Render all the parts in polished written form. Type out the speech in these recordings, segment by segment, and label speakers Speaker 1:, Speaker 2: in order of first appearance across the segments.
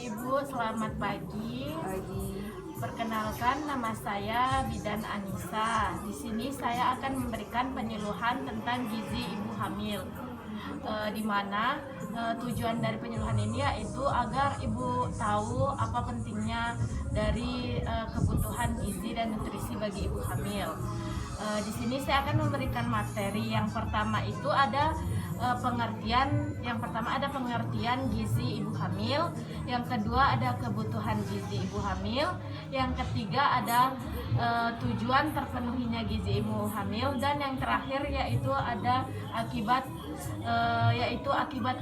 Speaker 1: Ibu, selamat pagi. Perkenalkan, nama saya Bidan Anissa. Di sini saya akan memberikan penyuluhan tentang gizi ibu hamil. Di mana tujuan dari penyuluhan ini yaitu agar ibu tahu apa pentingnya dari kebutuhan gizi dan nutrisi bagi ibu hamil. Di sini saya akan memberikan materi. Yang pertama itu ada pengertian gizi ibu hamil, yang kedua ada kebutuhan gizi ibu hamil, yang ketiga ada tujuan terpenuhinya gizi ibu hamil, dan yang terakhir yaitu ada akibat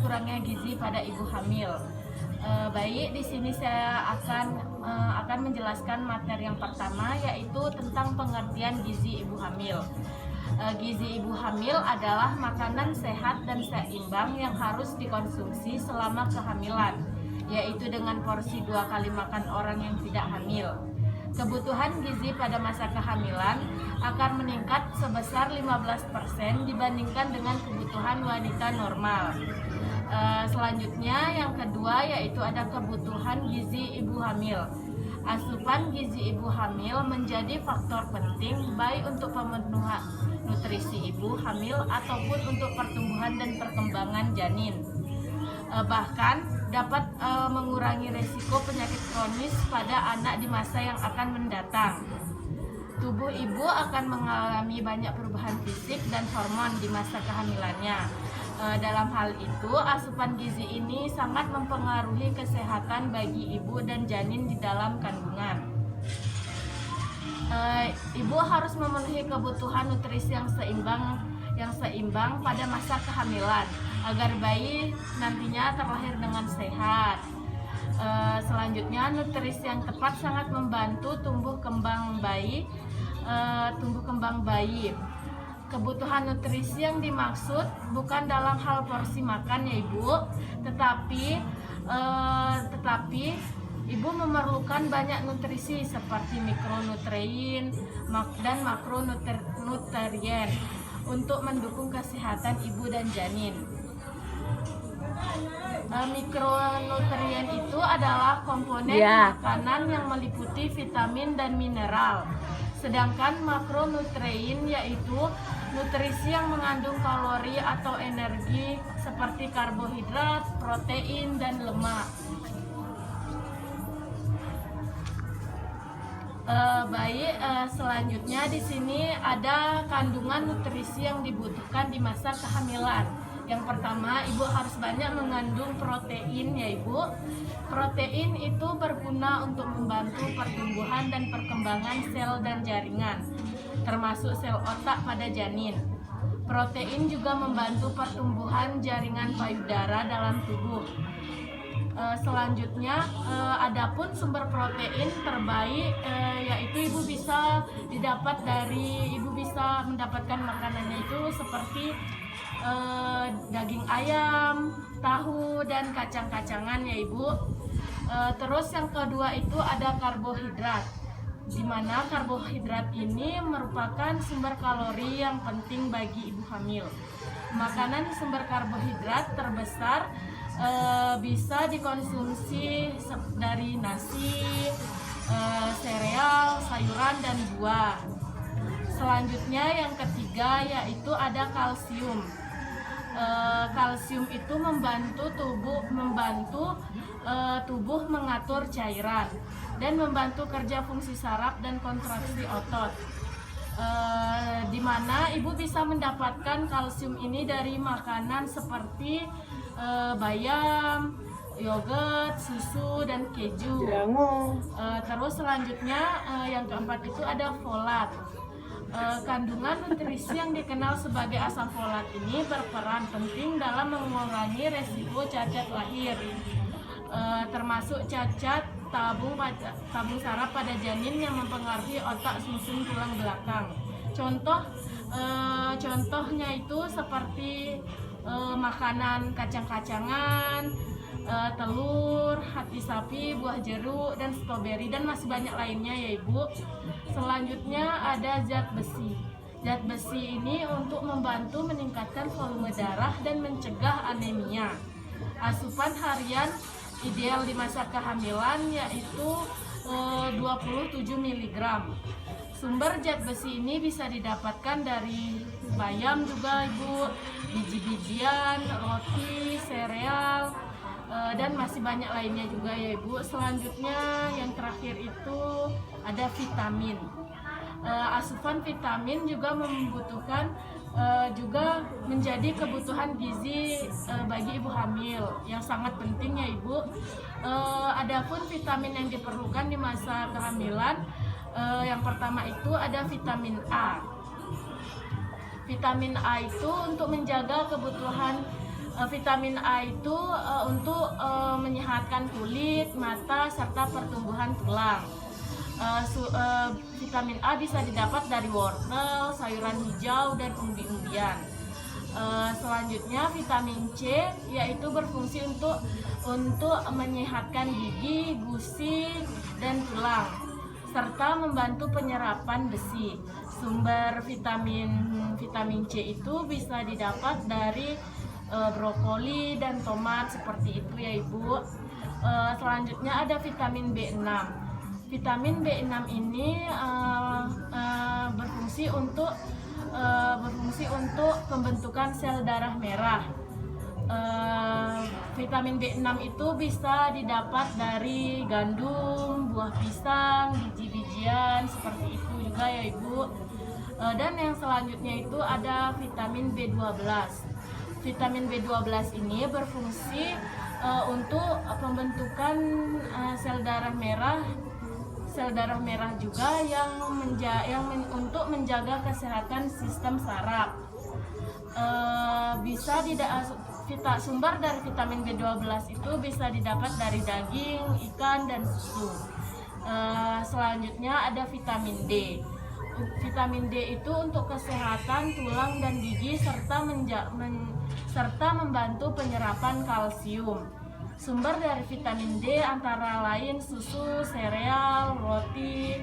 Speaker 1: kurangnya gizi pada ibu hamil. Baik, di sini saya akan menjelaskan materi yang pertama, yaitu tentang pengertian gizi ibu hamil. Gizi ibu hamil adalah makanan sehat dan seimbang yang harus dikonsumsi selama kehamilan, yaitu dengan porsi 2 kali makan orang yang tidak hamil. Kebutuhan gizi pada masa kehamilan akan meningkat sebesar 15% dibandingkan dengan kebutuhan wanita normal. Selanjutnya yang kedua yaitu ada kebutuhan gizi ibu hamil. Asupan gizi ibu hamil menjadi faktor penting baik untuk pemenuhan nutrisi ibu hamil ataupun untuk pertumbuhan dan perkembangan janin. Bahkan dapat mengurangi resiko penyakit kronis pada anak di masa yang akan mendatang. Tubuh ibu akan mengalami banyak perubahan fisik dan hormon di masa kehamilannya. Dalam hal itu, asupan gizi ini sangat mempengaruhi kesehatan bagi ibu dan janin di dalam kandungan. Ibu harus memenuhi kebutuhan nutrisi yang seimbang pada masa kehamilan agar bayi nantinya terlahir dengan sehat. Selanjutnya, nutrisi yang tepat sangat membantu tumbuh kembang bayi. Kebutuhan nutrisi yang dimaksud bukan dalam hal porsi makan ya ibu, tetapi ibu memerlukan banyak nutrisi seperti mikronutrien dan makronutrien untuk mendukung kesehatan ibu dan janin. Mikronutrien itu adalah komponen makanan yang meliputi vitamin dan mineral. Sedangkan makronutrien yaitu nutrisi yang mengandung kalori atau energi seperti karbohidrat, protein, dan lemak. Selanjutnya di sini ada kandungan nutrisi yang dibutuhkan di masa kehamilan. Yang pertama, ibu harus banyak mengandung protein ya ibu. Protein itu berguna untuk membantu pertumbuhan dan perkembangan sel dan jaringan, termasuk sel otak pada janin. Protein juga membantu pertumbuhan jaringan payudara dalam tubuh. Selanjutnya, adapun sumber protein terbaik yaitu ibu bisa mendapatkan makanannya itu seperti daging ayam, tahu, dan kacang-kacangan ya ibu. Terus yang kedua itu ada karbohidrat, di mana karbohidrat ini merupakan sumber kalori yang penting bagi ibu hamil. Makanan sumber karbohidrat terbesar bisa dikonsumsi dari nasi, sereal, sayuran, dan buah. Selanjutnya yang ketiga yaitu ada kalsium. Kalsium itu membantu tubuh mengatur cairan dan membantu kerja fungsi saraf dan kontraksi otot. Di mana ibu bisa mendapatkan kalsium ini dari makanan seperti bayam, yogurt, susu, dan keju. Terus selanjutnya yang keempat itu ada folat. Kandungan nutrisi yang dikenal sebagai asam folat ini berperan penting dalam mengurangi resiko cacat lahir, termasuk cacat tabung saraf pada janin yang mempengaruhi otak susun tulang belakang. Contohnya itu seperti makanan kacang-kacangan, telur, hati sapi, buah jeruk, dan stroberi, dan masih banyak lainnya ya ibu. Selanjutnya ada zat besi. Zat besi ini untuk membantu meningkatkan volume darah dan mencegah anemia. Asupan harian ideal di masa kehamilan yaitu 27 mg. Sumber zat besi ini bisa didapatkan dari bayam juga Ibu, biji-bijian, roti, sereal, dan masih banyak lainnya juga ya Ibu. Selanjutnya yang terakhir itu ada vitamin. Asupan vitamin juga membutuhkan juga menjadi kebutuhan gizi bagi ibu hamil yang sangat penting ya Ibu. Adapun vitamin yang diperlukan di masa kehamilan, yang pertama itu ada vitamin A. Vitamin A itu untuk menjaga kebutuhan vitamin A itu untuk menyehatkan kulit, mata, serta pertumbuhan tulang. Vitamin A bisa didapat dari wortel, sayuran hijau, dan umbi-umbian. Selanjutnya vitamin C yaitu berfungsi untuk menyehatkan gigi, gusi, dan tulang, serta membantu penyerapan besi. Sumber vitamin C itu bisa didapat dari brokoli dan tomat seperti itu ya Ibu. Selanjutnya ada vitamin B6. Vitamin B6 ini berfungsi untuk pembentukan sel darah merah. Vitamin B6 itu bisa didapat dari gandum, buah pisang, biji-bijian seperti itu juga ya Ibu. Dan yang selanjutnya itu ada vitamin B12. Vitamin B12 ini berfungsi untuk pembentukan sel darah merah juga untuk menjaga kesehatan sistem saraf. Sumber dari vitamin B12 itu bisa didapat dari daging, ikan, dan susu. Selanjutnya ada vitamin D. Vitamin D itu untuk kesehatan tulang dan gigi serta membantu penyerapan kalsium. Sumber dari vitamin D antara lain susu, sereal, roti.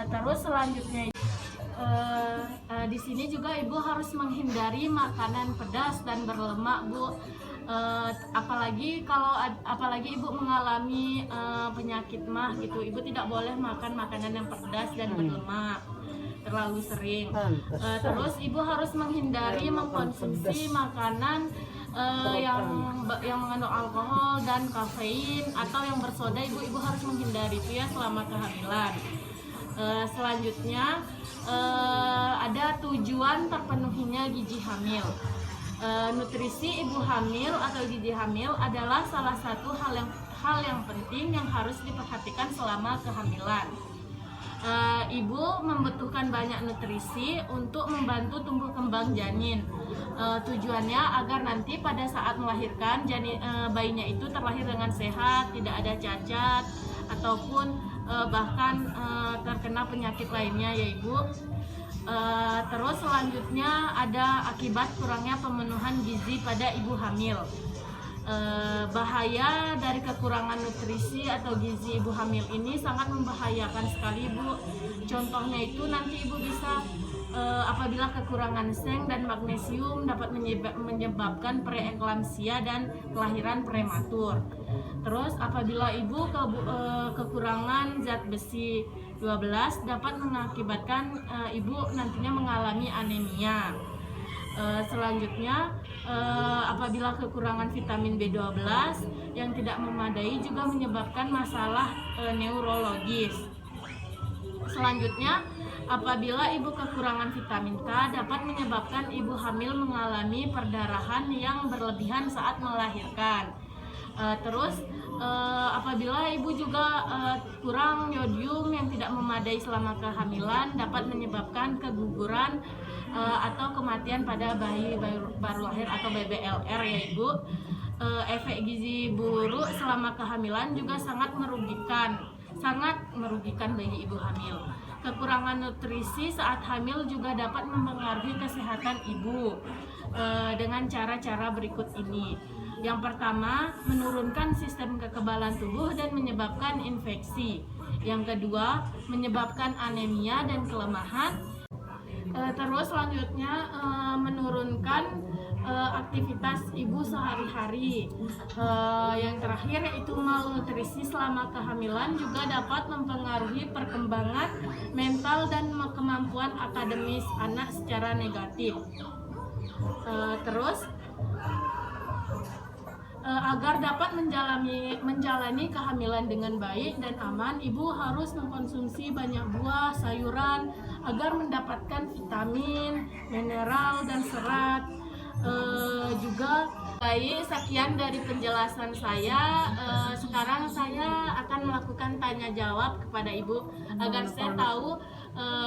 Speaker 1: Terus selanjutnya di sini juga Ibu harus menghindari makanan pedas dan berlemak, Bu. Apalagi Ibu mengalami penyakit MAH gitu, Ibu tidak boleh makan makanan yang pedas dan berlemak terlalu sering. Terus Ibu harus menghindari mengkonsumsi makanan yang mengandung alkohol dan kafein atau yang bersoda. Ibu harus menghindari itu ya selama kehamilan. Selanjutnya ada tujuan terpenuhinya gizi hamil. Nutrisi ibu hamil atau gizi hamil adalah salah satu hal yang penting yang harus diperhatikan selama kehamilan. Ibu membutuhkan banyak nutrisi untuk membantu tumbuh kembang janin. Tujuannya agar nanti pada saat melahirkan bayinya itu terlahir dengan sehat, tidak ada cacat ataupun bahkan terkena penyakit lainnya ya Ibu. Terus selanjutnya ada akibat kurangnya pemenuhan gizi pada ibu hamil. Bahaya dari kekurangan nutrisi atau gizi ibu hamil ini sangat membahayakan sekali Bu. Contohnya itu nanti ibu bisa apabila kekurangan seng dan magnesium dapat menyebabkan preeklamsia dan kelahiran prematur. Terus apabila ibu kekurangan zat besi 12 dapat mengakibatkan ibu nantinya mengalami anemia. Selanjutnya apabila kekurangan vitamin B12 yang tidak memadai juga menyebabkan masalah neurologis. Selanjutnya apabila ibu kekurangan vitamin K dapat menyebabkan ibu hamil mengalami perdarahan yang berlebihan saat melahirkan. Terus apabila ibu juga kurang yodium yang tidak memadai selama kehamilan dapat menyebabkan keguguran atau kematian pada bayi baru lahir atau BBLR ya Ibu. Efek gizi buruk selama kehamilan juga sangat merugikan bagi ibu hamil. Kekurangan nutrisi saat hamil juga dapat mempengaruhi kesehatan ibu dengan cara-cara berikut ini. Yang pertama, menurunkan sistem kekebalan tubuh dan menyebabkan infeksi. Yang kedua, menyebabkan anemia dan kelemahan. Terus selanjutnya menurunkan aktivitas ibu sehari-hari. Yang terakhir yaitu malnutrisi selama kehamilan juga dapat mempengaruhi perkembangan mental dan kemampuan akademis anak secara negatif. Terus agar dapat menjalani kehamilan dengan baik dan aman, ibu harus mengkonsumsi banyak buah, sayuran agar mendapatkan vitamin, mineral, dan serat. Juga baik, sekian dari penjelasan saya. Sekarang saya akan melakukan tanya jawab kepada ibu agar saya tahu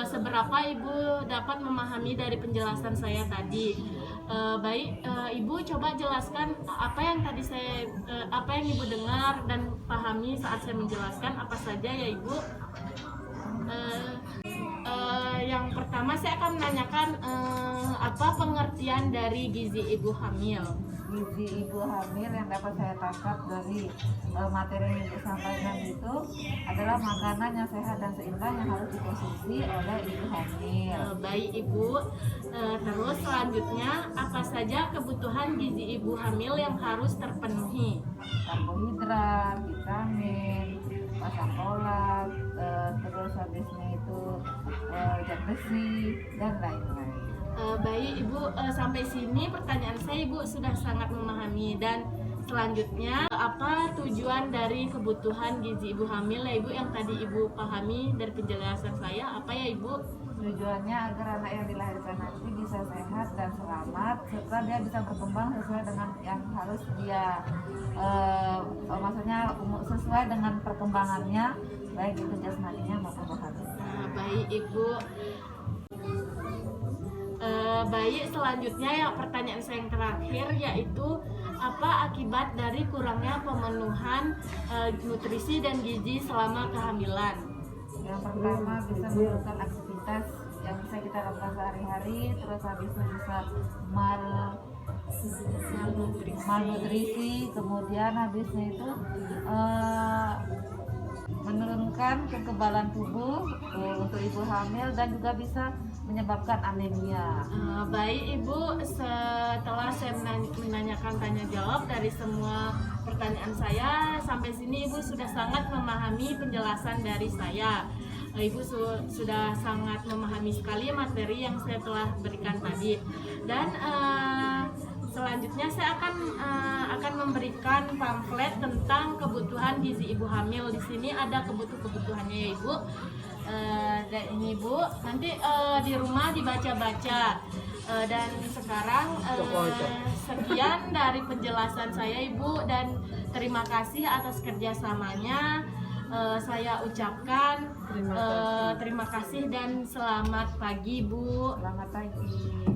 Speaker 1: seberapa ibu dapat memahami dari penjelasan saya tadi. Baik, ibu coba jelaskan apa yang ibu dengar dan pahami saat saya menjelaskan apa saja ya ibu. Yang pertama saya akan menanyakan apa pengertian dari gizi ibu hamil.
Speaker 2: Gizi ibu hamil yang dapat saya tangkap dari materi yang disampaikan itu adalah makanan yang sehat dan seimbang yang harus dikonsumsi oleh ibu hamil.
Speaker 1: Baik ibu, terus selanjutnya apa saja kebutuhan gizi ibu hamil yang harus terpenuhi?
Speaker 2: Karbohidrat, vitamin, asam folat, terus habisnya itu zat besi dan lain-lain.
Speaker 1: Baik ibu, sampai sini pertanyaan saya ibu sudah sangat memahami. Dan selanjutnya apa tujuan dari kebutuhan gizi ibu hamil ya ibu yang tadi ibu pahami dari penjelasan saya, apa ya ibu?
Speaker 2: Tujuannya agar anak yang dilahirkan nanti bisa sehat dan selamat serta dia bisa berkembang sesuai dengan yang harus dia maksudnya sesuai dengan perkembangannya baik itu jasmaninya maupun rohaninya.
Speaker 1: Baik ibu. Baik, selanjutnya ya pertanyaan saya yang terakhir yaitu apa akibat dari kurangnya pemenuhan nutrisi dan gizi selama kehamilan?
Speaker 2: Yang pertama bisa menurunkan aktivitas yang bisa kita lakukan sehari-hari, terus habisnya bisa malnutrisi, kemudian habisnya itu menurunkan kekebalan tubuh untuk ibu hamil dan juga bisa menyebabkan anemia.
Speaker 1: Baik ibu, setelah saya menanyakan tanya jawab dari semua pertanyaan saya, sampai sini ibu sudah sangat memahami penjelasan dari saya. Ibu sudah sangat memahami sekali materi yang saya telah berikan tadi. Dan selanjutnya saya akan memberikan pamflet tentang kebutuhan gizi ibu hamil. Di sini ada kebutuhannya ya ibu. Dan ini ibu nanti di rumah dibaca-baca. Dan sekarang sekian dari penjelasan saya ibu, dan terima kasih atas kerjasamanya. Saya ucapkan terima kasih dan selamat pagi bu.
Speaker 2: Selamat pagi.